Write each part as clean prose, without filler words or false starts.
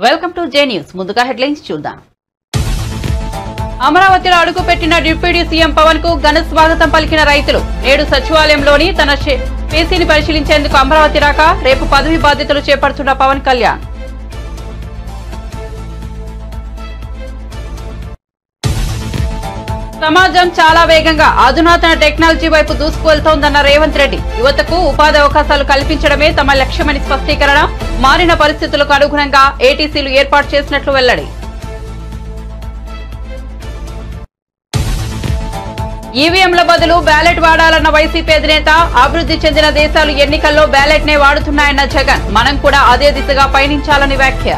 Welcome to J news. ముందుగా headlines చూద్దాం. అమరావతిలో అడుగుపెట్టిన డిప్యూటీ సీఎం పవన్ కు ఘన స్వాగతం పలికిన రైతులు. నేడు సచివాలయంలోని తన పేసీని పరిశీలించేందుకు అమరావతి రాక రేపు పదవి బాధ్యతలు చేపడుతున్న పవన్ కళ్యాణ్. సమాజం చాలా వేగంగా అధునాతన టెక్నాలజీ వైపు దూసుకువెళ్తోందన్న రేవంత్ రెడ్డి. యువతకు ఉపాధి అవకాశాలు కల్పించడమే తమ లక్ష్యమని స్పష్టీకరణ. మారిన పరిస్థితులకు అనుగుణంగా ఏటీసీలు ఏర్పాటు చేసినట్లు వెల్లడి. ఈవీఎంల బదులు బ్యాలెట్ వాడాలన్న వైసీపీ అధినేత. అభివృద్ధి చెందిన దేశాలు ఎన్నికల్లో బ్యాలెట్ నే వాడుతున్నాయన్న జగన్. మనం కూడా అదే దిశగా పయనించాలని వ్యాఖ్య.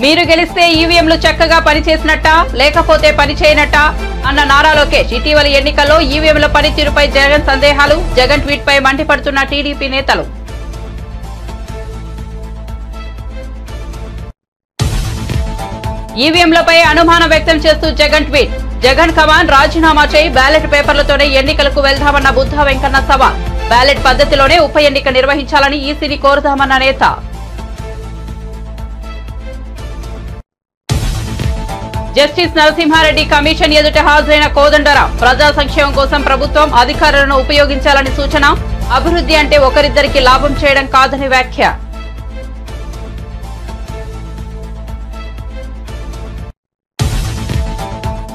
మీరు గెలిస్తే ఈవీఎంలు చక్కగా పనిచేసినట్టా లేకపోతే పనిచేయనట్టా అన్న నారా లోకేష్. ఇటీవల ఎన్నికల్లో ఈవీఎంల పనితీరుపై జగన్ సందేహాలు. జగన్ ట్వీట్ పై మండిపడుతున్న టీడీపీ నేతలు. ఈవీఎంలపై అనుమానం వ్యక్తం చేస్తూ జగన్ ట్వీట్. జగన్ కమాన్ రాజీనామా చేయి, బ్యాలెట్ పేపర్లతోనే ఎన్నికలకు వెళ్దామన్న బుద్ధా వెంకన్న సవాల్. బ్యాలెట్ పద్ధతిలోనే ఉప ఎన్నిక నిర్వహించాలని ఈసీని కోరుదామన్న నేత. జస్టిస్ నరసింహారెడ్డి కమిషన్ ఎదుట హాజరైన కోదండరాం. ప్రజా సంక్షేమం కోసం ప్రభుత్వం అధికారులను ఉపయోగించాలని సూచన. అభివృద్ధి అంటే ఒకరిద్దరికి లాభం చేయడం కాదని వ్యాఖ్య.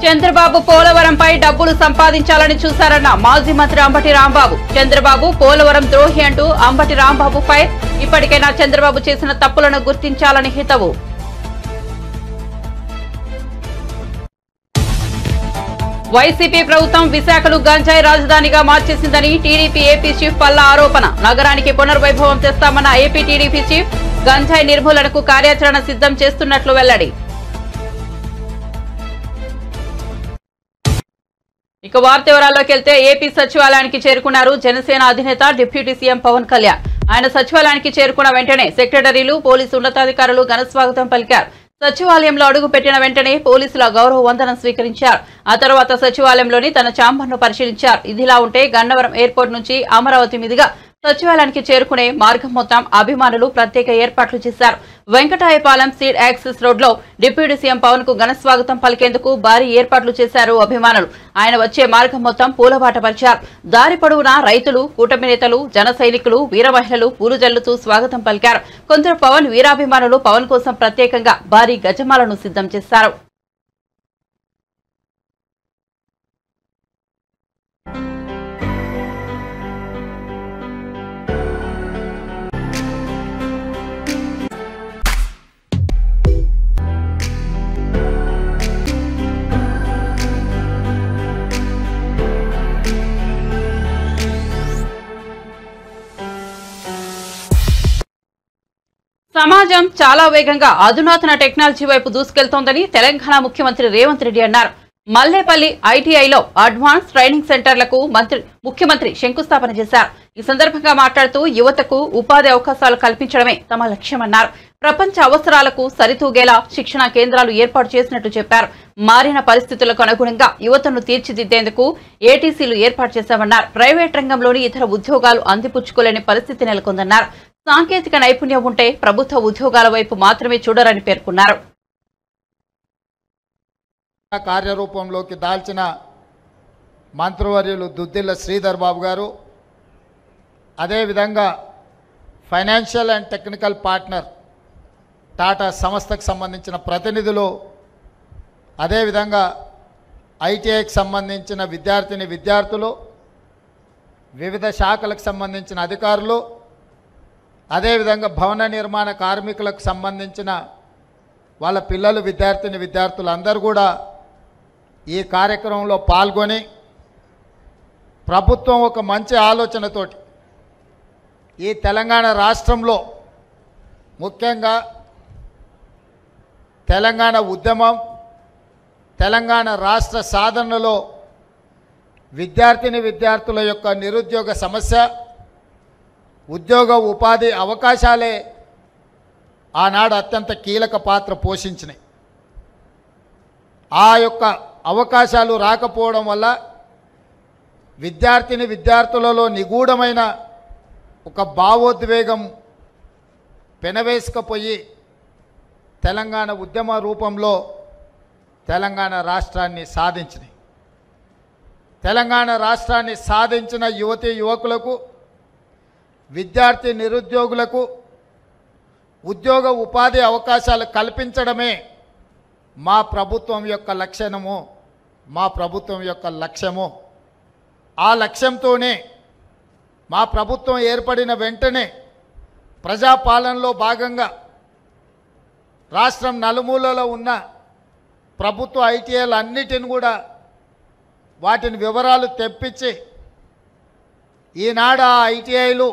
చంద్రబాబు పోలవరంపై డబ్బులు సంపాదించాలని చూశారన్న మాజీ మంత్రి అంబటి రాంబాబు. చంద్రబాబు పోలవరం ద్రోహి అంటూ అంబటి రాంబాబు ఫైర్. ఇప్పటికైనా చంద్రబాబు చేసిన తప్పులను గుర్తించాలని హితవు. వైసీపీ ప్రభుత్వం విశాఖను గంజాయి రాజధానిగా మార్చేసిందని టీడీపీ ఏపీ చీఫ్ పల్లా ఆరోపణ. నగరానికి పునర్వైభవం తెస్తామన్న ఏపీ టీడీపీ చీఫ్. గంజాయి నిర్మూలనకు కార్యాచరణ సిద్ధం చేస్తున్నట్లు వెల్లడి. ఇక వార్త వివరాల్లోకి వెళ్తే ఏపీ సచివాలయానికి చేరుకున్నారు జనసేన అధినేత డిప్యూటీ సీఎం పవన్ కళ్యాణ్. ఆయన సచివాలయానికి చేరుకున్న వెంటనే సెక్రటరీలు, పోలీసు ఉన్నతాధికారులు ఘన స్వాగతం పలికారు. సచివాలయంలో అడుగు పెట్టిన వెంటనే పోలీసుల గౌరవ వందనం స్వీకరించారు. ఆ తర్వాత సచివాలయంలోని తన ఛాంబర్ను పరిశీలించారు. ఇదిలా ఉంటే గన్నవరం ఎయిర్పోర్ట్ నుంచి అమరావతి మీదుగా సచివాలయానికి చేరుకునే మార్గం మొత్తం అభిమానులు ప్రత్యేక ఏర్పాట్లు చేశారు. వెంకటాయపాలెం సీడ్ యాక్సిస్ రోడ్లో డిప్యూటీ సీఎం పవన్ కు ఘన స్వాగతం పలికేందుకు భారీ ఏర్పాట్లు చేశారు అభిమానులు. ఆయన వచ్చే మార్గం మొత్తం పూలబాట పరిచారు. దారి పొడవునా రైతులు, కూటమి నేతలు, జన సైనికులు, వీర మహిళలు పూలు జల్లుతూ స్వాగతం పలికారు. కొందరు పవన్ వీరాభిమానులు పవన్ కోసం ప్రత్యేకంగా భారీ గజమాలను సిద్ధం చేశారు. సమాజం చాలా వేగంగా అధునాతన టెక్నాలజీ వైపు దూసుకెళ్తోందని తెలంగాణ ముఖ్యమంత్రి రేవంత్ రెడ్డి అన్నారు. మల్లేపల్లి ఐటీఐలో అడ్వాన్స్ ట్రైనింగ్ సెంటర్లకు ముఖ్యమంత్రి శంకుస్థాపన చేశారు. ఈ సందర్భంగా మాట్లాడుతూ యువతకు ఉపాధి అవకాశాలు కల్పించడమే తమ లక్ష్యమన్నారు. ప్రపంచ అవసరాలకు సరితూగేలా శిక్షణా కేంద్రాలు ఏర్పాటు చేసినట్టు చెప్పారు. మారిన పరిస్థితులకు అనుగుణంగా యువతను తీర్చిదిద్దేందుకు ఏటీసీలు ఏర్పాటు చేశామన్నారు. ప్రైవేట్ రంగంలోని ఇతర ఉద్యోగాలు అందిపుచ్చుకోలేని పరిస్థితి నెలకొందన్నారు. సాంకేతిక నైపుణ్యం ఉంటే ప్రభుత్వ ఉద్యోగాల వైపు మాత్రమే చూడరని పేర్కొన్నారు. కార్యరూపంలోకి దాల్చిన మంత్రివర్యులు దుద్దిల్ల శ్రీధర్ బాబు గారు, అదేవిధంగా financial and technical partner Tata సంస్థకు సంబంధించిన ప్రతినిధులు, అదేవిధంగా ఐటీఐకి సంబంధించిన విద్యార్థులు, వివిధ శాఖలకు సంబంధించిన అధికారులు, అదేవిధంగా భవన నిర్మాణ కార్మికులకు సంబంధించిన వాళ్ళ పిల్లలు, విద్యార్థులు అందరూ కూడా ఈ కార్యక్రమంలో పాల్గొని ప్రభుత్వం ఒక మంచి ఆలోచనతోటి ఈ తెలంగాణ రాష్ట్రంలో ముఖ్యంగా తెలంగాణ ఉద్యమం, తెలంగాణ రాష్ట్ర సాధనలో విద్యార్థుల యొక్క నిరుద్యోగ సమస్య, ఉద్యోగ ఉపాధి అవకాశాలే ఆనాడు అత్యంత కీలక పాత్ర పోషించినాయి. ఆ యొక్క అవకాశాలు రాకపోవడం వల్ల విద్యార్థులలో నిగూఢమైన ఒక భావోద్వేగం పెనవేసుకుపోయి తెలంగాణ ఉద్యమ రూపంలో తెలంగాణ రాష్ట్రాన్ని సాధించినాయి. తెలంగాణ రాష్ట్రాన్ని సాధించిన యువతీ యువకులకు, విద్యార్థి నిరుద్యోగులకు ఉద్యోగ ఉపాధి అవకాశాలు కల్పించడమే మా ప్రభుత్వం యొక్క లక్ష్యము, మా ప్రభుత్వం యొక్క లక్ష్యము. ఆ లక్ష్యంతోనే మా ప్రభుత్వం ఏర్పడిన వెంటనే ప్రజాపాలనలో భాగంగా రాష్ట్రం నలుమూలలో ఉన్న ప్రభుత్వ ఐటీఐలు అన్నిటిని కూడా వాటిని వివరాలు తెప్పించి ఈనాడు ఆ ఐటీఐలు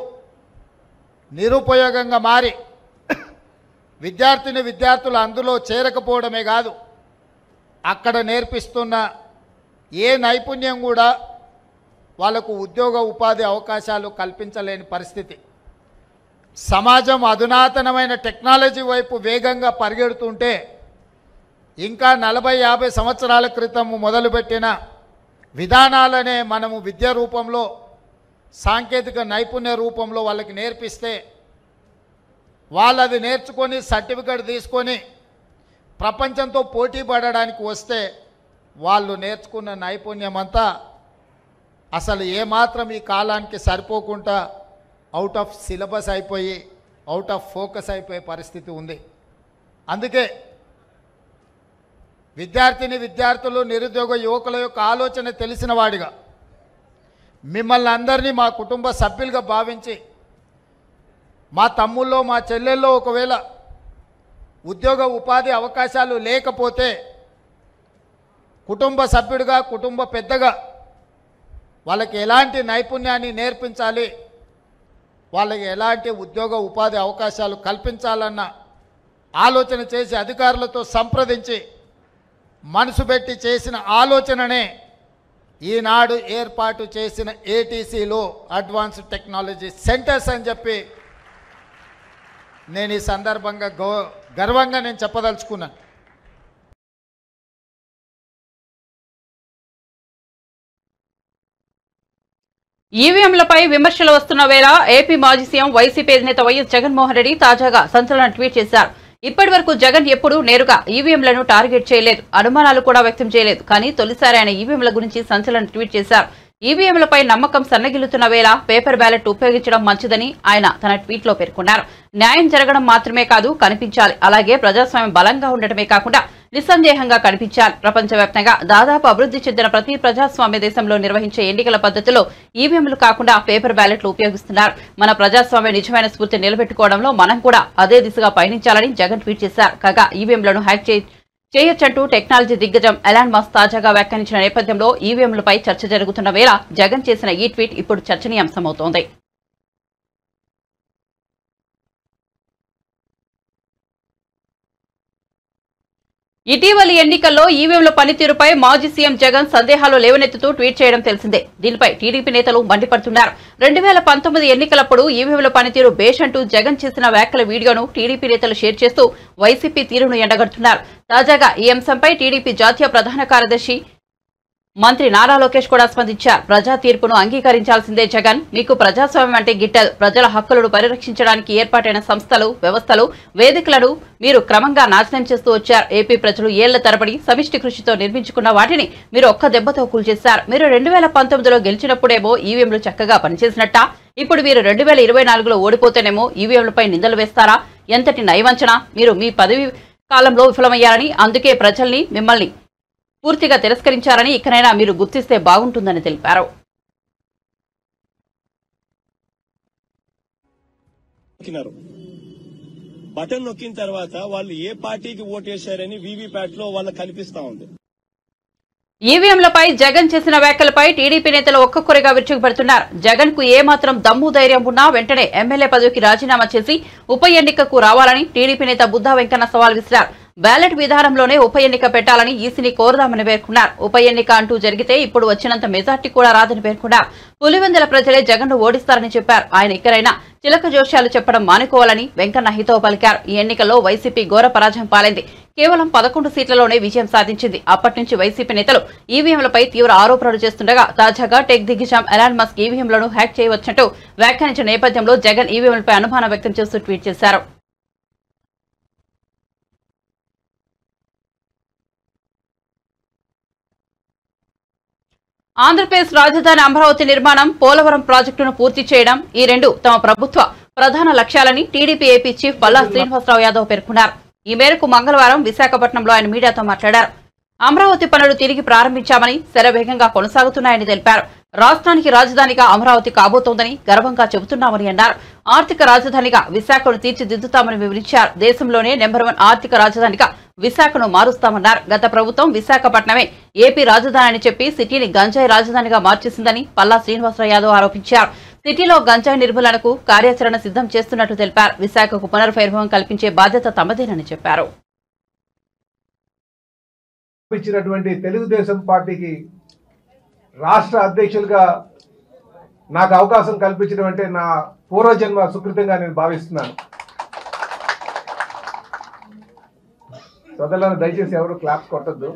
నిరుపయోగంగా మారి విద్యార్థులు అందులో చేరకపోవడమే కాదు, అక్కడ నేర్పిస్తున్న ఏ నైపుణ్యం కూడా వాళ్ళకు ఉద్యోగ ఉపాధి అవకాశాలు కల్పించలేని పరిస్థితి. సమాజం అధునాతనమైన టెక్నాలజీ వైపు వేగంగా పరిగెడుతుంటే ఇంకా 40-50 సంవత్సరాల క్రితం మొదలుపెట్టిన విధానాలనే మనము విద్య రూపంలో, సాంకేతిక నైపుణ్య రూపంలో వాళ్ళకి నేర్పిస్తే వాళ్ళు అది నేర్చుకొని సర్టిఫికెట్ తీసుకొని ప్రపంచంతో పోటీ పడడానికి వస్తే వాళ్ళు నేర్చుకున్న నైపుణ్యం అంతా అసలు ఏమాత్రం ఈ కాలానికి సరిపోకుండా అవుట్ ఆఫ్ సిలబస్ అయిపోయి, అవుట్ ఆఫ్ ఫోకస్ అయిపోయే పరిస్థితి ఉంది. అందుకే విద్యార్థులు, నిరుద్యోగ యువకుల యొక్క ఆలోచన తెలిసిన వాడిగా మిమ్మల్ని అందరినీ మా కుటుంబ సభ్యులుగా భావించి, మా తమ్ముల్లో మా చెల్లెల్లో ఒకవేళ ఉద్యోగ ఉపాధి అవకాశాలు లేకపోతే కుటుంబ సభ్యుడిగా, కుటుంబ పెద్దగా వాళ్ళకి ఎలాంటి నైపుణ్యాన్ని నేర్పించాలి, వాళ్ళకి ఎలాంటి ఉద్యోగ ఉపాధి అవకాశాలు కల్పించాలన్న ఆలోచన చేసి అధికారులతో సంప్రదించి మనసు పెట్టి చేసిన ఆలోచననే ఈనాడు ఏర్పాటు చేసిన ఏటీసీలో అడ్వాన్స్డ్ టెక్నాలజీ సెంటర్స్ అని చెప్పి నేను ఈ సందర్భంగా గర్వంగా నేను చెప్పదలుచుకున్నాను. ఈవీఎంలపై విమర్శలు వస్తున్న వేళ ఏపీ మాజీ సీఎం వైసీపీ అధినేత వైఎస్ జగన్మోహన్ రెడ్డి తాజాగా సంచలన ట్వీట్ చేశారు. ఇప్పటి వరకు జగన్ ఎప్పుడూ నేరుగా ఈవీఎంలను టార్గెట్ చేయలేదు, అనుమానాలు కూడా వ్యక్తం చేయలేదు. కానీ తొలిసారి ఆయన ఈవీఎంల గురించి సంచలన ట్వీట్ చేశారు. ఈవీఎంలపై నమ్మకం సన్నగిల్లుతున్న వేళ పేపర్ బ్యాలెట్ ఉపయోగించడం మంచిదని ఆయన తన ట్వీట్లో పేర్కొన్నారు. న్యాయం జరగడం మాత్రమే కాదు, కనిపించాలి. అలాగే ప్రజాస్వామ్యం బలంగా ఉండటమే కాకుండా నిస్సందేహంగా కనిపించాలి. ప్రపంచవ్యాప్తంగా దాదాపు అభివృద్ధి చెందిన ప్రతి ప్రజాస్వామ్య దేశంలో నిర్వహించే ఎన్నికల పద్ధతిలో ఈవీఎంలు కాకుండా పేపర్ బ్యాలెట్లు ఉపయోగిస్తున్నారు. మన ప్రజాస్వామ్య నిజమైన స్ఫూర్తి నిలబెట్టుకోవడంలో మనం కూడా అదే దిశగా పయనించాలని జగన్ ట్వీట్ చేశారు. కాగా ఈవీఎంలను హ్యాక్ చేయొచ్చంటూ టెక్నాలజీ దిగ్గజం ఎలాన్ మస్క్ తాజాగా వ్యాఖ్యానించిన నేపథ్యంలో ఈవీఎంలపై చర్చ జరుగుతున్న వేళ జగన్ చేసిన ఈ ట్వీట్ ఇప్పుడు చర్చనీయాంశమవుతోంది. ఇటీవలి ఎన్నికల్లో ఈవీఎంల పనితీరుపై మాజీ సీఎం జగన్ సందేహాలు లేవనెత్తుతూ ట్వీట్ చేయడం తెలిసిందే. దీనిపై టీడీపీ నేతలు మండిపడుతున్నారు. 2019 ఎన్నికలప్పుడు ఈవీఎంల పనితీరు బేష్ అంటూ జగన్ చేసిన వ్యాఖ్యల వీడియోను టీడీపీ నేతలు షేర్ చేస్తూ వైసీపీ తీరును ఎండగడుతున్నారు. తాజాగా ఈ అంశంపై టీడీపీ జాతీయ ప్రధాన కార్యదర్శి మంత్రి నారా లోకేష్ కూడా స్పందించారు. ప్రజా తీర్పును అంగీకరించాల్సిందే జగన్, మీకు ప్రజాస్వామ్యం అంటే గిట్టదు. ప్రజల హక్కులను పరిరక్షించడానికి ఏర్పాటైన సంస్థలు, వ్యవస్థలు, వేదికలను మీరు క్రమంగా నాశనం చేస్తూ వచ్చారు. ఏపీ ప్రజలు ఏళ్ల తరబడి సమిష్టి కృషితో నిర్మించుకున్న వాటిని మీరు ఒక్క దెబ్బతో కూల్చేశారు. మీరు 2019లో గెలిచినప్పుడేమో ఈవీఎంలు చక్కగా పనిచేసినట్ట, ఇప్పుడు మీరు 2024లో ఓడిపోతేనేమో ఈవీఎంలపై నిందలు వేస్తారా? ఎంతటి నయవంచన! మీరు మీ పదవి కాలంలో విఫలమయ్యారని, అందుకే ప్రజల్ని మిమ్మల్ని పూర్తిగా తిరస్కరించారని ఇకనైనా మీరు గుర్తిస్తే బాగుంటుందని తెలిపారు. బటన్ నొక్కిన తర్వాత వాళ్ళు ఏ పార్టీకి ఓటేశారని వీవీప్యాట్ లో వాళ్ళకి కనిపిస్తా ఉంది. ఈవీఎంలపై జగన్ చేసిన వ్యాఖ్యలపై టీడీపీ నేతలు ఒక్కొక్కరిగా విరుచుకుపడుతున్నారు. జగన్ కు ఏమాత్రం దమ్ము ధైర్యం ఉన్నా వెంటనే ఎమ్మెల్యే పదవికి రాజీనామా చేసి ఉప ఎన్నికకు రావాలని టీడీపీ నేత బుద్ధా వెంకన్న సవాల్ విసిరారు. బ్యాలెట్ విధానంలోనే ఉప ఎన్నిక పెట్టాలని ఈసీని కోరదామని పేర్కొన్నారు. ఉప ఎన్నిక అంటూ జరిగితే ఇప్పుడు వచ్చినంత మెజార్టీ కూడా రాదని పేర్కొన్నారు. పులివెందుల ప్రజలే జగన్ను ఓడిస్తారని చెప్పారు. ఆయన ఇక్కడైనా చిలక జోష్యాలు చెప్పడం మానుకోవాలని వెంకన్న హితవు పలికారు. ఈ ఎన్నికల్లో వైసీపీ ఘోర పరాజయం పాలైంది. కేవలం 11 సీట్లలోనే విజయం సాధించింది. అప్పటి నుంచి వైసీపీ నేతలు ఈవీఎంలపై తీవ్ర ఆరోపణలు చేస్తుండగా తాజాగా టెక్ దిగ్గజం ఎలాన్ మస్క్ ఈవీఎంలను హ్యాక్ చేయవచ్చంటూ వ్యాఖ్యానించిన నేపథ్యంలో జగన్ ఈవీఎంలపై అనుమానం వ్యక్తం చేస్తూ ట్వీట్ చేశారు. ఆంధ్రప్రదేశ్ రాజధాని అమరావతి నిర్మాణం, పోలవరం ప్రాజెక్టును పూర్తి చేయడం ఈ రెండు తమ ప్రభుత్వ ప్రధాన లక్ష్యాలని TDP AP chief Palla Srinivasarao Yadav పేర్కొన్నారు. ఈ మేరకు మంగళవారం విశాఖపట్నంలో ఆయన మీడియాతో మాట్లాడారు. అమరావతి పనులు తిరిగి ప్రారంభించామని, శరవేగంగా కొనసాగుతున్నాయని తెలిపారు. రాష్ట్రానికి రాజధానిగా అమరావతి కాబోతోందని గర్వంగా చెబుతున్నామని అన్నారు. ఆర్థిక రాజధానిగా విశాఖను తీర్చిదిద్దుతామని వివరించారు. దేశంలోనే నెంబర్ 1 ఆర్థిక రాజధానిగా విశాఖను మారుస్తామన్నారు. గత ప్రభుత్వం విశాఖపట్నమే ఏపీ రాజధాని అని చెప్పి సిటీని గంజాయి రాజధానిగా మార్చేసిందని పల్లా శ్రీనివాసరావు యాదవ్ ఆరోపించారు. సిటీలో గంజాయి నిర్మూలనకు కార్యాచరణ సిద్ధం చేస్తున్నట్టు తెలిపారు. విశాఖకు పునర్వైభవం కల్పించే బాధ్యత తమదేనని చెప్పారు. ఇచ్చినటువంటి తెలుగుదేశం పార్టీకి రాష్ట్ర అధ్యక్షులుగా నాకు అవకాశం కల్పించడం అంటే నా పూర్వజన్మ సుకృతంగా నేను భావిస్తున్నాను. సోదరులను దయచేసి ఎవరు క్లాప్స్ కొట్టద్దు.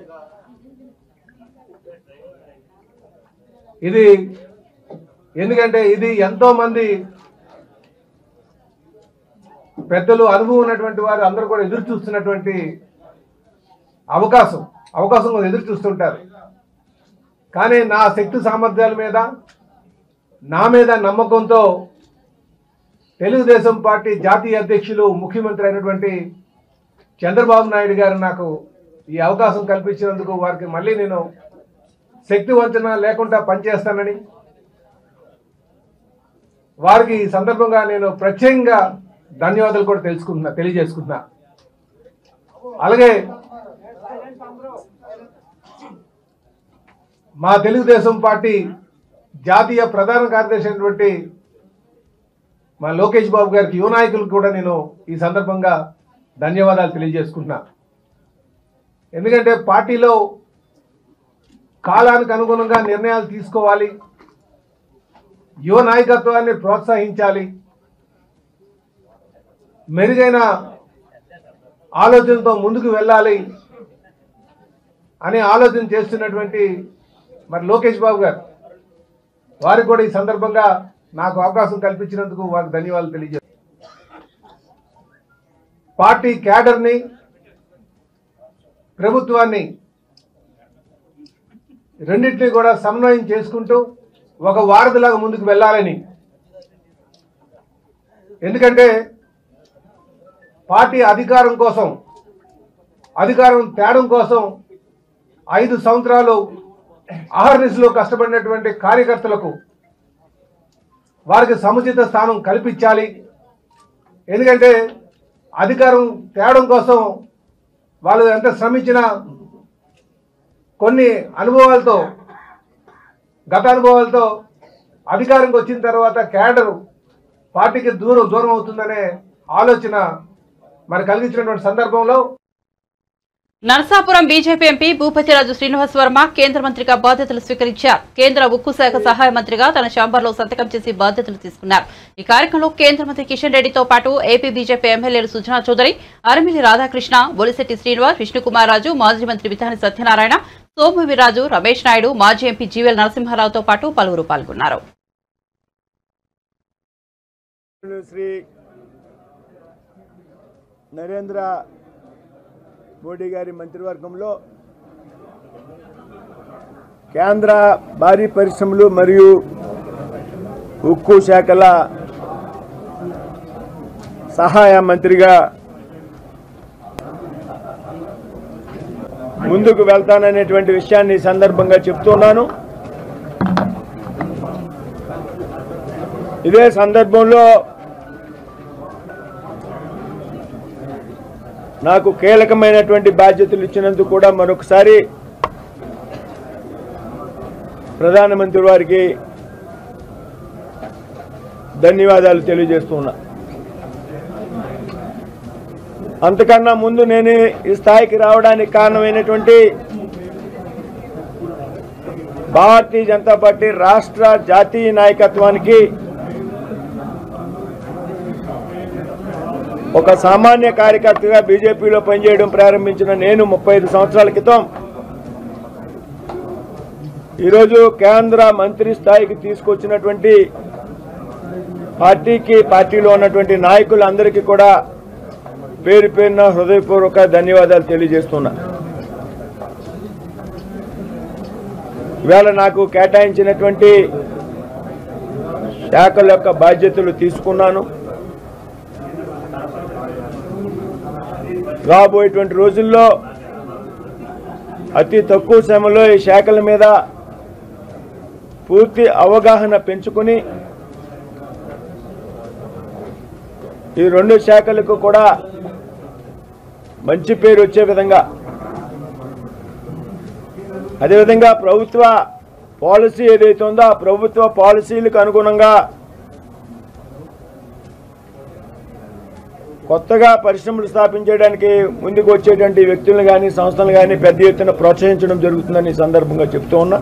ఇది ఎందుకంటే ఇది ఎంతో మంది పెద్దలు, అనుభవం ఉన్నటువంటి వారు అందరూ కూడా ఎదురు చూస్తున్నటువంటి అవకాశం కూడా ఎదురు చూస్తుంటారు. కానీ నా శక్తి సామర్థ్యాల మీద, నా మీద నమ్మకంతో తెలుగుదేశం పార్టీ జాతీయ అధ్యక్షులు, ముఖ్యమంత్రి అయినటువంటి చంద్రబాబు నాయుడు గారు నాకు ఈ అవకాశం కల్పించినందుకు వారికి మళ్ళీ నేను శక్తి వంచన లేకుండా పనిచేస్తానని వారికి ఈ సందర్భంగా నేను ప్రత్యేకంగా ధన్యవాదాలు కూడా తెలియజేసుకుంటున్నా. అలాగే మా తెలుగుదేశం పార్టీ జాతీయ ప్రధాన కార్యదర్శి అయినటువంటి మా లోకేష్ బాబు గారికి, యువ నాయకులకు కూడా నేను ఈ సందర్భంగా ధన్యవాదాలు తెలియజేసుకుంటున్నా. ఎందుకంటే పార్టీలో కాలానికి అనుగుణంగా నిర్ణయాలు తీసుకోవాలి, యువ నాయకత్వాన్ని ప్రోత్సహించాలి, మెరుగైన ఆలోచనతో ముందుకు వెళ్ళాలి అనే ఆలోచన చేస్తున్నటువంటి మరి లోకేష్ బాబు గారు, వారికి కూడా ఈ సందర్భంగా నాకు అవకాశం కల్పించినందుకు వారికి ధన్యవాదాలు తెలియజేస్తాను. పార్టీ క్యాడర్ని, ప్రభుత్వాన్ని రెండింటినీ కూడా సమన్వయం చేసుకుంటూ ఒక వారధిలాగా ముందుకు వెళ్ళాలని. ఎందుకంటే పార్టీ అధికారం కోసం, అధికారం తేడం కోసం 5 సంవత్సరాలు అహర్నిశలో కష్టపడినటువంటి కార్యకర్తలకు వారికి సముచిత స్థానం కల్పించాలి. ఎందుకంటే అధికారం తేడం కోసం వాళ్ళు ఎంత శ్రమించినా కొన్ని అనుభవాలతో, గత అనుభవాలతో అధికారంకి వచ్చిన తర్వాత క్యాడర్ పార్టీకి దూరం అవుతుందనే ఆలోచన మరి కలిగించినటువంటి సందర్భంలో నరసాపురం బీజేపీ ఎంపీ భూపతిరాజు శ్రీనివాస్ వర్మ కేంద్ర మంత్రిగా బాధ్యతలు స్వీకరించారు. కేంద్ర ఉక్కు శాఖ సహాయ మంత్రిగా తన ఛాంబర్లో సంతకం చేసి బాధ్యతలు తీసుకున్నారు. ఈ కార్యక్రమంలో కేంద్ర మంత్రి కిషన్ రెడ్డితో పాటు ఏపీ బీజేపీ ఎమ్మెల్యేలు సుజనా చౌదరి, అరిమిలి రాధాకృష్ణ, బొలిశెట్టి శ్రీనివాస్, విష్ణుకుమార్ రాజు, మాజీ మంత్రి విధాని సత్యనారాయణ, సోము వీర్రాజు, రమేష్ నాయుడు, మాజీ ఎంపీ జీవెల్ నరసింహారావుతో పాటు పలువురు పాల్గొన్నారు. శ్రీ నరేంద్ర మోడీ గారి మంత్రివర్గంలో కేంద్ర భారీ పరిశ్రమలు మరియు ఉక్కు శాఖల సహాయ మంత్రిగా ముందుకు వెళ్తాననేటువంటి విషయాన్ని ఈ సందర్భంగా చెప్తున్నాను. ఇదే సందర్భంలో నాకు కీలకమైనటువంటి బాధ్యతలు ఇచ్చినందుకు కూడా మరొకసారి ప్రధానమంత్రి వారికి ధన్యవాదాలు తెలియజేస్తున్నా. అంతకన్నా ముందు నేను ఈ స్థాయికి రావడానికి కారణమైనటువంటి భారతీయ జనతా పార్టీ రాష్ట్ర జాతీయ నాయకత్వానికి ఒక సామాన్య కార్యకర్తగా బీజేపీలో పనిచేయడం ప్రారంభించిన నేను 35 సంవత్సరాల క్రితం ఈరోజు కేంద్ర మంత్రి స్థాయికి తీసుకొచ్చినటువంటి పార్టీలో ఉన్నటువంటి నాయకులందరికీ కూడా పేరు పేరున హృదయపూర్వక ధన్యవాదాలు తెలియజేస్తున్నా. ఇవాళ నాకు కేటాయించినటువంటి శాఖల యొక్క బాధ్యతలు తీసుకున్నాను. రాబోయేటువంటి రోజుల్లో అతి తక్కువ సమయంలో ఈ శాఖల మీద పూర్తి అవగాహన పెంచుకుని ఈ 2 శాఖలకు కూడా మంచి పేరు వచ్చే విధంగా, అదేవిధంగా ప్రభుత్వ పాలసీ ఏదైతే ఉందో ఆ ప్రభుత్వ పాలసీలకు అనుగుణంగా కొత్తగా పరిశ్రమలు స్థాపించడానికి ముందుకు వచ్చేటువంటి వ్యక్తులను కానీ సంస్థలను కానీ పెద్ద ఎత్తున ప్రోత్సహించడం జరుగుతుందని ఈ సందర్భంగా చెప్తూ ఉన్నా.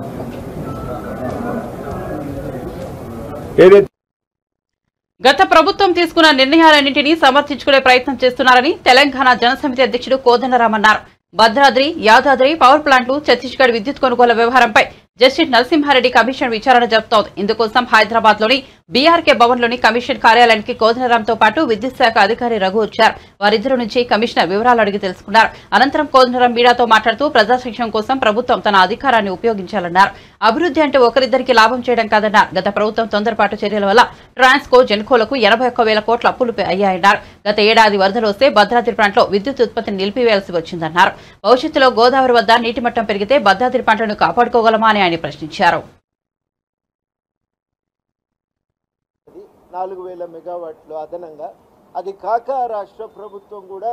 గత ప్రభుత్వం తీసుకున్న నిర్ణయాలన్నింటినీ సమర్థించుకునే ప్రయత్నం చేస్తున్నారని తెలంగాణ జనసమితి అధ్యక్షుడు కోదండరాం అన్నారు. భద్రాద్రి, యాదాద్రి పవర్ ప్లాంట్లు, ఛత్తీస్గఢ్ విద్యుత్ కొనుగోలు వ్యవహారంపై జస్టిస్ నరసింహారెడ్డి కమిషన్ విచారణ జరుపుతోంది. ఇందుకోసం హైదరాబాద్ లోని బీఆర్కే భవన్ లోని కమిషన్ కార్యాలయానికి కోదండరాంతో పాటు విద్యుత్ శాఖ అధికారి రఘు వచ్చారు. వారిద్దరి నుంచి కమిషనర్ వివరాలు అడిగి తెలుసుకున్నారు. అనంతరం కోదండరాం మీడియాతో మాట్లాడుతూ ప్రజాశిక్షణ కోసం ప్రభుత్వం తన అధికారాన్ని ఉపయోగించాలన్నారు. అభివృద్ధి అంటే ఒకరిద్దరికి లాభం చేయడం కాదన్నారు. గత ప్రభుత్వం తొందరపాటు చర్యల వల్ల ట్రాన్స్కో, జెన్కోలకు 81,000 కోట్ల అప్పులు అయ్యాయన్నారు. గత ఏడాది వరదలు వస్తే భద్రాద్రి ప్లాంట్లో విద్యుత్ ఉత్పత్తిని నిలిపివేయాల్సి వచ్చిందన్నారు. భవిష్యత్తులో గోదావరి వద్ద నీటి మట్టం పెరిగితే భద్రాద్రి ప్లాంట్లను కాపాడుకోగలమా అని ఆయన ప్రశ్నించారు. 4,000 మెగావాట్లు అదనంగా, అది కాక రాష్ట్ర ప్రభుత్వం కూడా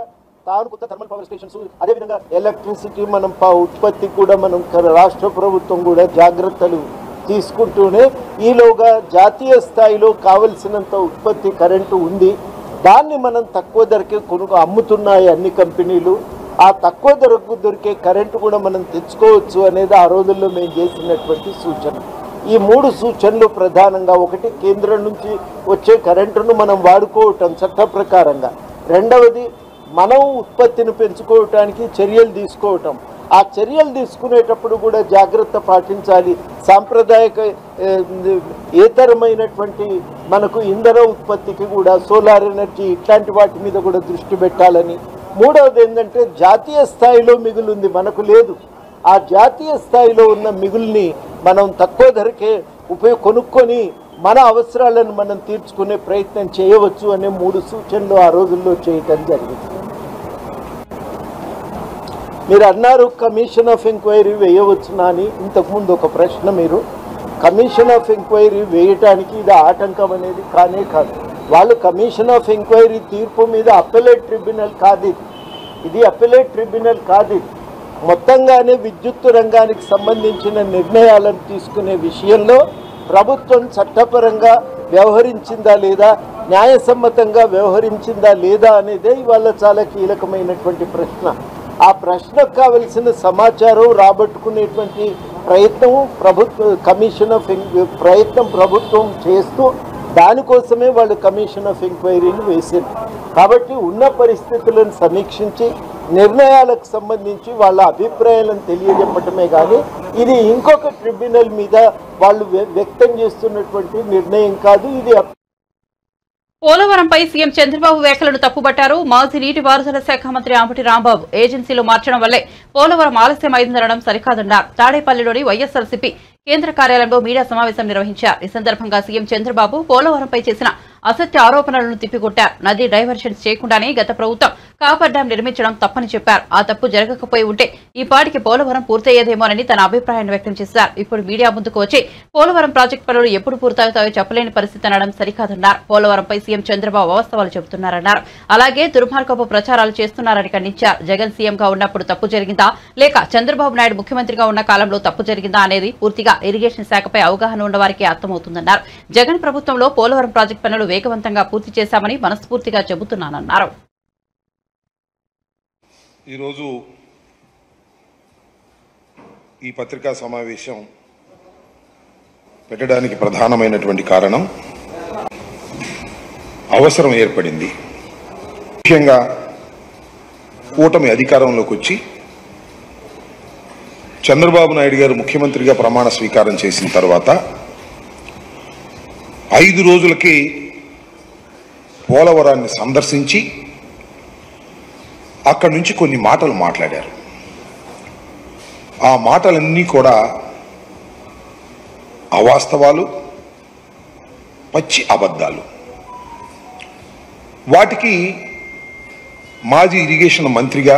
తాను కొత్త థర్మల్ పవర్ స్టేషన్స్, అదేవిధంగా ఎలక్ట్రిసిటీ మనం ఉత్పత్తి కూడా మనం రాష్ట్ర ప్రభుత్వం కూడా జాగ్రత్తలు తీసుకుంటూనే ఈలోగా జాతీయ స్థాయిలో కావలసినంత ఉత్పత్తి కరెంటు ఉంది. దాన్ని మనం తక్కువ ధరకే అమ్ముతున్నాయి అన్ని కంపెనీలు. ఆ తక్కువ ధరకు దొరికే కరెంటు కూడా మనం తెచ్చుకోవచ్చు అనేది ఆ రోజుల్లో మేము చేసినటువంటి సూచన. ఈ 3 సూచనలు ప్రధానంగా, ఒకటి కేంద్రం నుంచి వచ్చే కరెంటును మనం వాడుకోవటం చట్ట ప్రకారంగా, రెండవది మనం ఉత్పత్తిని పెంచుకోవటానికి చర్యలు తీసుకోవటం. ఆ చర్యలు తీసుకునేటప్పుడు కూడా జాగ్రత్త పాటించాలి. సాంప్రదాయక ఏతరమైనటువంటి మనకు ఇంధన ఉత్పత్తికి కూడా సోలార్ ఎనర్జీ ఇట్లాంటి వాటి మీద కూడా దృష్టి పెట్టాలని. మూడవది ఏంటంటే జాతీయ స్థాయిలో మిగులుంది, మనకు లేదు. ఆ జాతీయ స్థాయిలో ఉన్న మిగుల్ని మనం తక్కువ ధరకే కొనుక్కొని మన అవసరాలను మనం తీర్చుకునే ప్రయత్నం చేయవచ్చు అనే 3 సూచనలు ఆ రోజుల్లో చేయటం జరిగింది. మీరు అన్నారు కమిషన్ ఆఫ్ ఎంక్వైరీ వేయవచ్చునా అని. ఇంతకుముందు ఒక ప్రశ్న, మీరు కమిషన్ ఆఫ్ ఎంక్వైరీ వేయటానికి ఇది ఆటంకం అనేది కానే కాదు. వాళ్ళు కమిషన్ ఆఫ్ ఎంక్వైరీ తీర్పు మీద అప్పీలేట్ ట్రిబ్యునల్ కాదు, ఇది అప్పీలేట్ ట్రిబ్యునల్ కాదు. మొత్తంగానే విద్యుత్ రంగానికి సంబంధించిన నిర్ణయాలను తీసుకునే విషయంలో ప్రభుత్వం చట్టపరంగా వ్యవహరించిందా లేదా, న్యాయసమ్మతంగా వ్యవహరించిందా లేదా అనేదే ఇవాళ చాలా కీలకమైనటువంటి ప్రశ్న. ఆ ప్రశ్నకు కావలసిన సమాచారం రాబట్టుకునేటువంటి ప్రయత్నం ప్రభుత్వం చేస్తూ దానికోసమే వాళ్ళు కమిషన్ ఆఫ్ ఎంక్వైరీని వేశారు. కాబట్టి ఉన్న పరిస్థితులను సమీక్షించి నిర్ణయాలకు సంబంధించి వాళ్ళ అభిప్రాయాలను తెలియజెప్పటమే కానీ ఇది ఇంకొక ట్రిబ్యునల్ మీద వాళ్ళు వ్యక్తం చేస్తున్నటువంటి నిర్ణయం కాదు. ఇది పోలవరంపై సీఎం చంద్రబాబు వ్యాఖ్యలను తప్పుబట్టారు. మాజీ నీటిపారుదల శాఖ మంత్రి అంబటి రాంబాబు ఏజెన్సీలు మార్చడం వల్లే పోలవరం ఆలస్యం అయిందనడం సరికాదన్నారు. తాడేపల్లిలోని వైఎస్ఆర్సీపీ కేంద్ర కార్యాలయంలో మీడియా సమావేశం నిర్వహించారు. ఈ సందర్భంగా సీఎం చంద్రబాబు పోలవరంపై చేసిన అసత్య ఆరోపణలను తిప్పికొట్టారు. నది డైవర్షన్స్ చేయకుండానే గత ప్రభుత్వం కాపర్ డ్యాం నిర్మించడం తప్పని చెప్పారు. ఆ తప్పు జరగకపోయి ఉంటే ఈ పాటికి పోలవరం పూర్తయ్యేదేమోనని తన అభిప్రాయాన్ని వ్యక్తం చేశారు. ఇప్పుడు మీడియా ముందుకు వచ్చి పోలవరం ప్రాజెక్టు పనులు ఎప్పుడు పూర్తవుతాయో చెప్పలేని పరిస్థితి అనడం సరికాదన్నారు. పోలవరంపై సీఎం చంద్రబాబు వాస్తవాలు చెబుతున్నారన్నారు. అలాగే దుర్మార్గపు ప్రచారాలు చేస్తున్నారని ఖండించారు. జగన్ సీఎంగా ఉన్నప్పుడు తప్పు జరిగిందా లేక చంద్రబాబు నాయుడు ముఖ్యమంత్రిగా ఉన్న కాలంలో తప్పు జరిగిందా అనేది పూర్తిగా ఇరిగేషన్ శాఖపై అవగాహన ఉన్న వారికి అర్థమవుతుందన్నారు. జగన్ ప్రభుత్వంలో పోలవరం ప్రాజెక్టు పనులు వేగవంతంగా పూర్తి చేశామని మనస్ఫూర్తిగా చెబుతున్నానన్నారు. ఈరోజు ఈ పత్రికా సమావేశం పెట్టడానికి ప్రధానమైనటువంటి కారణం అవసరం ఏర్పడింది. ముఖ్యంగా కూటమి అధికారంలోకి వచ్చి చంద్రబాబు నాయుడు గారు ముఖ్యమంత్రిగా ప్రమాణ స్వీకారం చేసిన తర్వాత 5 రోజులకి పోలవరాన్ని సందర్శించి అక్కడి నుంచి కొన్ని మాటలు మాట్లాడారు. ఆ మాటలన్నీ కూడా అవాస్తవాలు, పచ్చి అబద్ధాలు. వాటికి మాజీ ఇరిగేషన్ మంత్రిగా,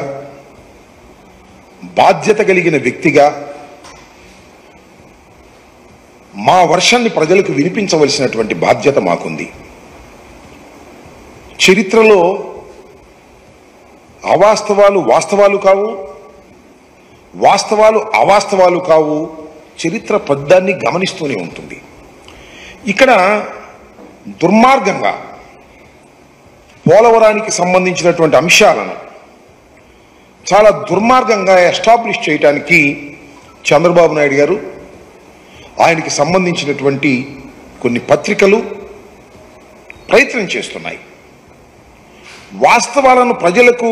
బాధ్యత కలిగిన వ్యక్తిగా మా వర్షాన్ని ప్రజలకు వినిపించవలసినటువంటి బాధ్యత మాకుంది. చరిత్రలో అవాస్తవాలు వాస్తవాలు కావు, వాస్తవాలు అవాస్తవాలు కావు. చరిత్ర పద్దాన్ని గమనిస్తూనే ఉంటుంది. ఇక్కడ దుర్మార్గంగా పోలవరానికి సంబంధించినటువంటి అంశాలను చాలా దుర్మార్గంగా ఎస్టాబ్లిష్ చేయడానికి చంద్రబాబు నాయుడు గారు, ఆయనకి సంబంధించినటువంటి కొన్ని పత్రికలు ప్రయత్నం చేస్తున్నాయి. వాస్తవాలను ప్రజలకు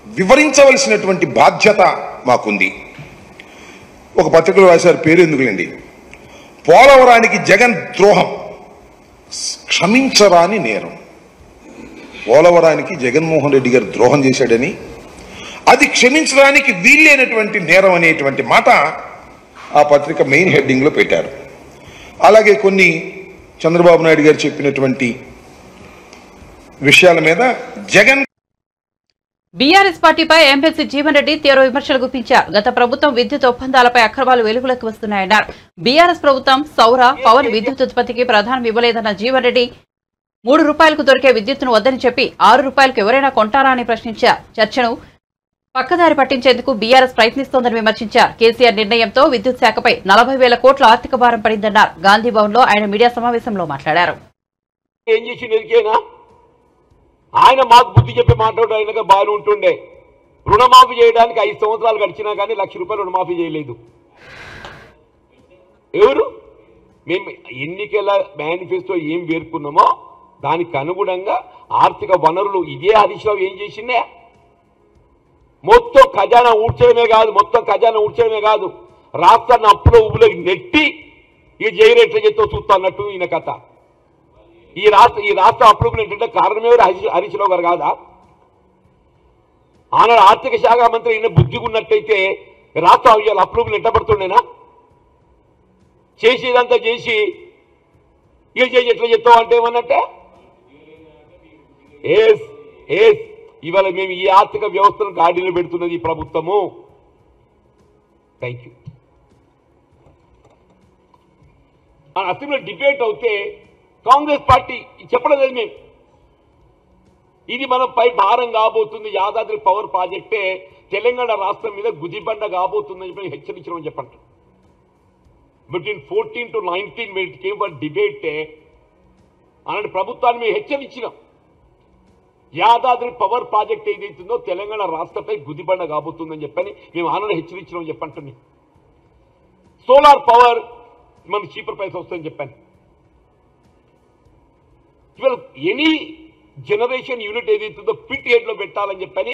వివరించవలసినటువంటి బాధ్యత మాకుంది. ఒక పత్రికలో రాశారు, పేరు ఎందుకులేండి, పోలవరానికి జగన్ ద్రోహం క్షమించరాని నేరం. పోలవరానికి జగన్మోహన్ రెడ్డి గారు ద్రోహం చేశాడని, అది క్షమించడానికి వీల్లేనటువంటి నేరం అనేటువంటి మాట ఆ పత్రిక మెయిన్ హెడ్డింగ్లో పెట్టారు. అలాగే కొన్ని చంద్రబాబు నాయుడు గారు చెప్పినటువంటి విషయాల మీద జగన్ బీఆర్ఎస్ పార్టీపై ఎమ్మెల్సీ జీవన్ రెడ్డి తీవ్ర విమర్శలు గుప్పించారు. గత ప్రభుత్వం విద్యుత్ ఒప్పందాలపై అక్రమాలు వెలుగులోకి వస్తున్నాయన్నారు. బీఆర్ఎస్ ప్రభుత్వం సౌర, పవన్ విద్యుత్ ఉత్పత్తికి ప్రాధాన్యం ఇవ్వలేదన్న జీవన్ రెడ్డి ₹3 దొరికే విద్యుత్తును వద్దని చెప్పి ₹6 ఎవరైనా కొంటారా అని ప్రశ్నించారు. చర్చను పక్కదారి పట్టించేందుకు బీఆర్ఎస్ ప్రయత్నిస్తోందని విమర్శించారు. కేసీఆర్ నిర్ణయంతో విద్యుత్ శాఖపై 40,000 కోట్ల ఆర్థిక భారం పడిందన్నారు. గాంధీ భవన్ లో ఆయన మీడియా సమావేశంలో మాట్లాడారు. ఆయన మాకు బుద్ధి చెప్పి మాట్లాడడానికి బాగానే ఉంటుండే. రుణమాఫీ చేయడానికి 5 సంవత్సరాలు గడిచినా కానీ ₹1,00,000 రుణమాఫీ చేయలేదు. ఎవరు? మేము ఎన్నికల మేనిఫెస్టో ఏం పేర్కొన్నామో దానికి అనుగుణంగా ఆర్థిక వనరులు ఇదే హరీష్ రావు ఏం చేసిందే, మొత్తం ఖజానా ఊడ్చడమే కాదు రాష్ట్రాన్ని అప్పులో ఉప్పులోకి నెట్టి ఈ జైరేట్ల చేతో చూస్తా అన్నట్టు ఈయన కథ. ఈ రాష్ట్ర అప్పులకు ఏంటంటే కారణమేవారు హరీష్ రావు గారు కాదా? ఆనాడు ఆర్థిక శాఖ మంత్రి ఈయన బుద్ధిగా ఉన్నట్టయితే రాష్ట్రం ఇవాళ అప్పులకు నెట్టబడుతుండేనా? చేసేదంతా చేసి ఇక చేసి ఎట్లా చెప్తావు అంటే ఏమన్నట్టే ఇవాళ మేము ఈ ఆర్థిక వ్యవస్థను గాడిలో పెడుతున్నది ఈ ప్రభుత్వము. Thank you. అసెంబ్లీలో డిబేట్ అవుతే కాంగ్రెస్ పార్టీ చెప్పలేదు మేము, ఇది మనం పై భారం కాబోతుంది, యాదాద్రి పవర్ ప్రాజెక్టే తెలంగాణ రాష్ట్రం మీద గుదిబండ కాబోతుందని చెప్పి హెచ్చరించడం చెప్పండి. Between 14 to 19 minute came for debate. అలాంటి ప్రభుత్వాన్ని మేము హెచ్చరించినాం, యాదాద్రి పవర్ ప్రాజెక్ట్ ఏదైతుందో తెలంగాణ రాష్ట్రపై గుదిబండ కాబోతుందని చెప్పని మేము ఆనంద హెచ్చరించడం చెప్పంటున్నాం. సోలార్ పవర్ మనకు చీపర్ ప్రైస్ వస్తుందని చెప్పాను. ఇవాళ ఎనీ జనరేషన్ యూనిట్ ఏదైతుందో పిట్ హెడ్ లో పెట్టాలని చెప్పని.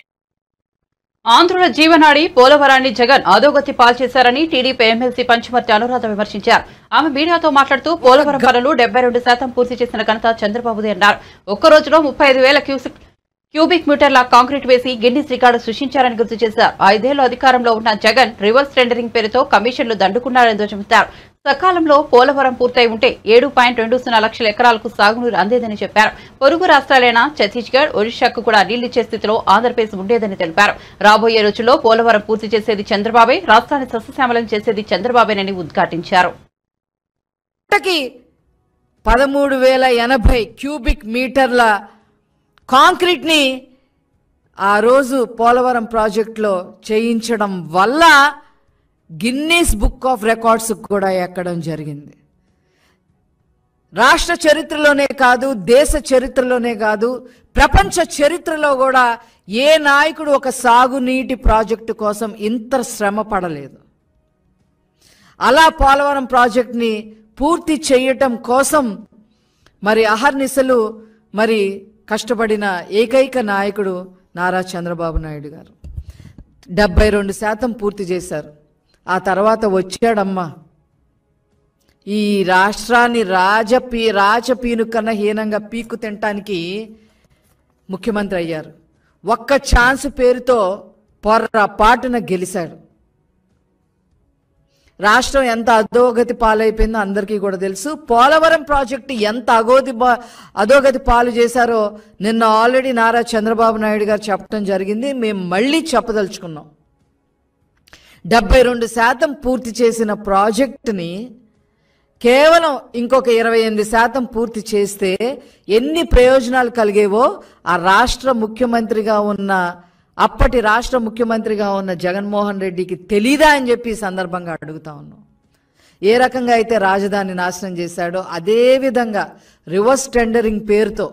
ఆంధ్రుల జీవనాడి పోలవరాన్ని జగన్ అధోగతి పాల్చేశారని టీడీపీ ఎమ్మెల్సీ పంచమర్తి అనురాధ విమర్శించారు. ఆమె మీడియాతో మాట్లాడుతూ పోలవరం పనులు 72% పూర్తి చేసిన ఘనత చంద్రబాబుదే అన్నారు. ఒక్క రోజులో 35,000 క్యూబిక్ మీటర్ల కాంక్రీట్ వేసి గిన్నిస్ రికార్డు సృష్టించారని గుర్తు చేశారు. 5 ఏళ్లు అధికారంలో ఉన్న జగన్ రివర్స్ టెండరింగ్ పేరుతో కమిషన్లు దండుకున్నారని ధ్వజమెత్తారు. సకాలంలో పోలవరం పూర్తయి ఉంటే 7.20 లక్షల ఎకరాలకు సాగునీరు అందేదని చెప్పారు. పొరుగు రాష్ట్రాలైన ఛత్తీస్గఢ్, ఒడిశాకు కూడా నీళ్లిచ్చే స్థితిలో ఆంధ్రప్రదేశ్ ఉండేదని తెలిపారు. రాబోయే రోజుల్లో పోలవరం పూర్తి చేసేది చంద్రబాబే, రాష్ట్రాన్ని సస్యశ్యామలం చేసేది చంద్రబాబేనని ఉద్ఘాటించారు. 13,080 క్యూబిక్ మీటర్ల కాంక్రీట్ని ఆ రోజు పోలవరం ప్రాజెక్టులో చేయించడం వల్ల గిన్నీస్ బుక్ ఆఫ్ రికార్డ్స్ కూడా ఎక్కడం జరిగింది. రాష్ట్ర చరిత్రలోనే కాదు, దేశ చరిత్రలోనే కాదు, ప్రపంచ చరిత్రలో కూడా ఏ నాయకుడు ఒక సాగునీటి ప్రాజెక్టు కోసం ఇంత శ్రమ పడలేదు. అలా పోలవరం ప్రాజెక్ట్ని పూర్తి చేయటం కోసం మరి అహర్నిశలు మరి కష్టపడిన ఏకైక నాయకుడు నారా చంద్రబాబు నాయుడు గారు. 72% పూర్తి చేశారు. ఆ తర్వాత వచ్చాడమ్మా ఈ రాష్ట్రాన్ని రాజపీను కన్నా హీనంగా పీకు తినటానికి ముఖ్యమంత్రి అయ్యారు. ఒక్క ఛాన్స్ పేరుతో పొర్రపాటున గెలిచాడు. రాష్ట్రం ఎంత అధోగతి పాలైపోయిందో అందరికీ కూడా తెలుసు. పోలవరం ప్రాజెక్టు ఎంత అధోగతి పాలు చేశారో నిన్న ఆల్రెడీ నారా చంద్రబాబు నాయుడు గారు చెప్పడం జరిగింది. మేము మళ్ళీ చెప్పదలుచుకున్నాం. 72% పూర్తి చేసిన ప్రాజెక్టుని కేవలం ఇంకొక 28% పూర్తి చేస్తే ఎన్ని ప్రయోజనాలు కలిగేవో ఆ రాష్ట్ర ముఖ్యమంత్రిగా ఉన్న అప్పటి రాష్ట్ర ముఖ్యమంత్రిగా ఉన్న జగన్మోహన్ రెడ్డికి తెలీదా అని చెప్పి ఈ సందర్భంగా అడుగుతా ఉన్నాం. ఏ రకంగా అయితే రాజధాని నాశనం చేశాడో అదే విధంగా రివర్స్ టెండరింగ్ పేరుతో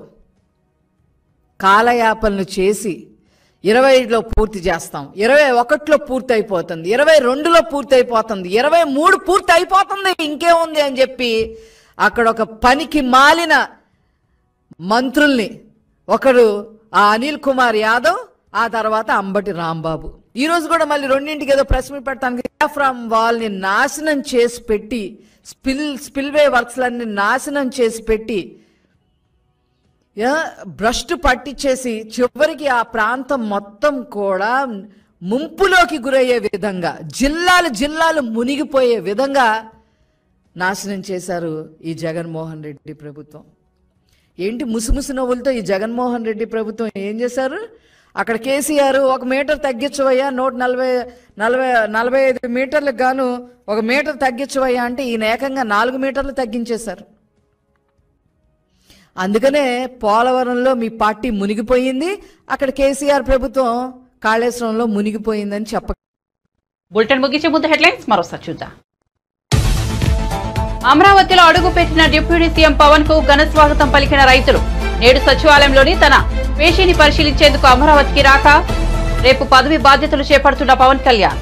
కాలయాపనలు చేసి 20లో పూర్తి చేస్తాం, 21లో పూర్తి అయిపోతుంది, 22లో పూర్తి అయిపోతుంది, 23 పూర్తి అయిపోతుంది, ఇంకేముంది అని చెప్పి అక్కడ ఒక పనికి మాలిన మంత్రుల్ని, ఒకడు ఆ అనిల్ కుమార్ యాదవ్, ఆ తర్వాత అంబటి రాంబాబు, ఈరోజు కూడా మళ్ళీ రెండింటికి ఏదో ప్రెస్ మీట్ పెట్టడానికి ఫ్రమ్ వాళ్ళని నాశనం చేసి పెట్టి స్పిల్వే వర్క్స్లన్నీ నాశనం చేసి పెట్టి భ్రష్టు పట్టించేసి చివరికి ఆ ప్రాంతం మొత్తం కూడా ముంపులోకి గురయ్యే విధంగా జిల్లాలు మునిగిపోయే విధంగా నాశనం చేశారు ఈ జగన్మోహన్ రెడ్డి ప్రభుత్వం. ఏంటి ముసుముసు నవ్వులతో ఈ జగన్మోహన్ రెడ్డి ప్రభుత్వం ఏం చేశారు? అక్కడ కేసీఆర్ 1 మీటర్ తగ్గించవయ్యా, 145 మీటర్లకు గాను 1 మీటర్ తగ్గించవయ్యా అంటే ఈయన ఏకంగా 4 మీటర్లు తగ్గించేశారు. అందుకనే పోలవరంలో మీ పార్టీ మునిగిపోయింది, అక్కడ కేసీఆర్ ప్రభుత్వం కాళేశ్వరంలో మునిగిపోయిందని చెప్ప. బులెటిన్ ముగించే ముందు హెడ్లైన్స్ మరోసారి చూద్దాం. అమరావతిలో అడుగుపెట్టిన డిప్యూటీ సీఎం పవన్ కు ఘన స్వాగతం పలికిన రైతులు. నేడు సచివాలయంలోని తన పేషీని పరిశీలించేందుకు అమరావతికి రాక రేపు పదవి బాధ్యతలు చేపడుతున్న పవన్ కళ్యాణ్.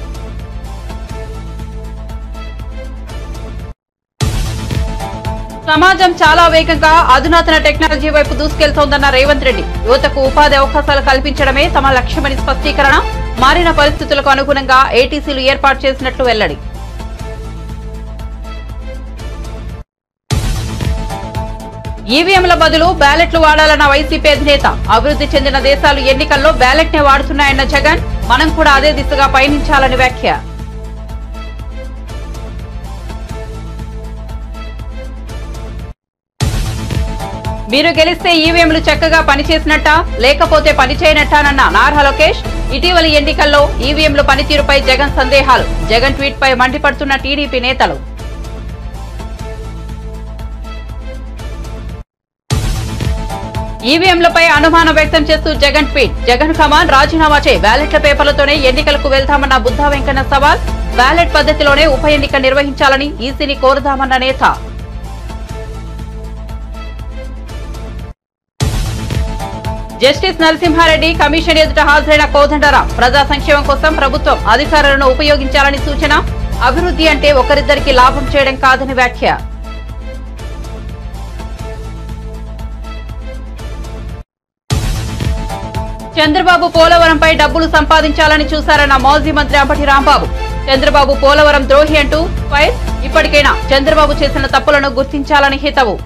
సమాజం చాలా వేగంగా అధునాతన టెక్నాలజీ వైపు దూసుకెళ్తోందన్న రేవంత్ రెడ్డి. యువతకు ఉపాధి అవకాశాలు కల్పించడమే తమ లక్ష్యమని స్పష్టీకరణ. మారిన పరిస్థితులకు అనుగుణంగా ఏటీసీలు ఏర్పాటు చేసినట్లు వెల్లడి. ఈవీఎంల బదులు బ్యాలెట్లు వాడాలన్న వైసీపీ అధినేత. అభివృద్ధి చెందిన దేశాలు ఎన్నికల్లో బ్యాలెట్ నే వాడుతున్నాయన్న జగన్. మనం కూడా అదే దిశగా పయనించాలని వ్యాఖ్య. మీరు గెలిస్తే ఈవీఎంలు చక్కగా పనిచేసినట్టా లేకపోతే పనిచేయనట్టానన్న నారా లోకేష్. ఇటీవలి ఎన్నికల్లో ఈవీఎంలు పనితీరుపై జగన్ సందేహాలు. జగన్ ట్వీట్ పై మండిపడుతున్న టీడీపీ నేతలు. ఈవీఎంలపై అనుమానం వ్యక్తం చేస్తూ జగన్ ట్వీట్. జగన్ కమాన్ రాజీనామా చేయి, బ్యాలెట్ల పేపర్లతోనే ఎన్నికలకు వెళ్తామన్న బుద్ధా వెంకన్న సవాల్. బ్యాలెట్ పద్ధతిలోనే ఉప ఎన్నిక నిర్వహించాలని ఈసీని కోరుదామన్న నేత. జస్టిస్ నరసింహారెడ్డి కమిషన్ ఎదుట హాజరైన కోదండరాం. ప్రజా సంక్షేమం కోసం ప్రభుత్వం అధికారులను ఉపయోగించాలని సూచన. అభివృద్ధి అంటే ఒకరిద్దరికి లాభం చేయడం కాదని వ్యాఖ్య. చంద్రబాబు పోలవరంపై డబ్బులు సంపాదించాలని చూశారన్న మాజీ మంత్రి అంబటి రాంబాబు. చంద్రబాబు పోలవరం ద్రోహి అంటూ ఫైర్. ఇప్పటికైనా చంద్రబాబు చేసిన తప్పులను గుర్తించాలని హితవు.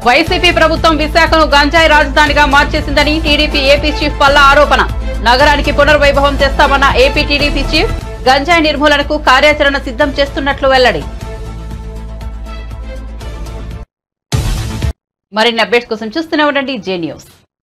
వైసీపీ ప్రభుత్వం విశాఖను గంజాయి రాజధానిగా మార్చేసిందని టీడీపీ ఏపీ చీఫ్ పల్లా ఆరోపణ. నగరానికి పునర్వైభవం తెస్తామన్న ఏపీ టీడీపీ చీఫ్. గంజాయి నిర్మూలనకు కార్యాచరణ సిద్ధం చేస్తున్నట్లు వెల్లడి. మరిన్ని అప్డేట్స్ కోసం చూస్తూనే ఉండండి జే న్యూస్.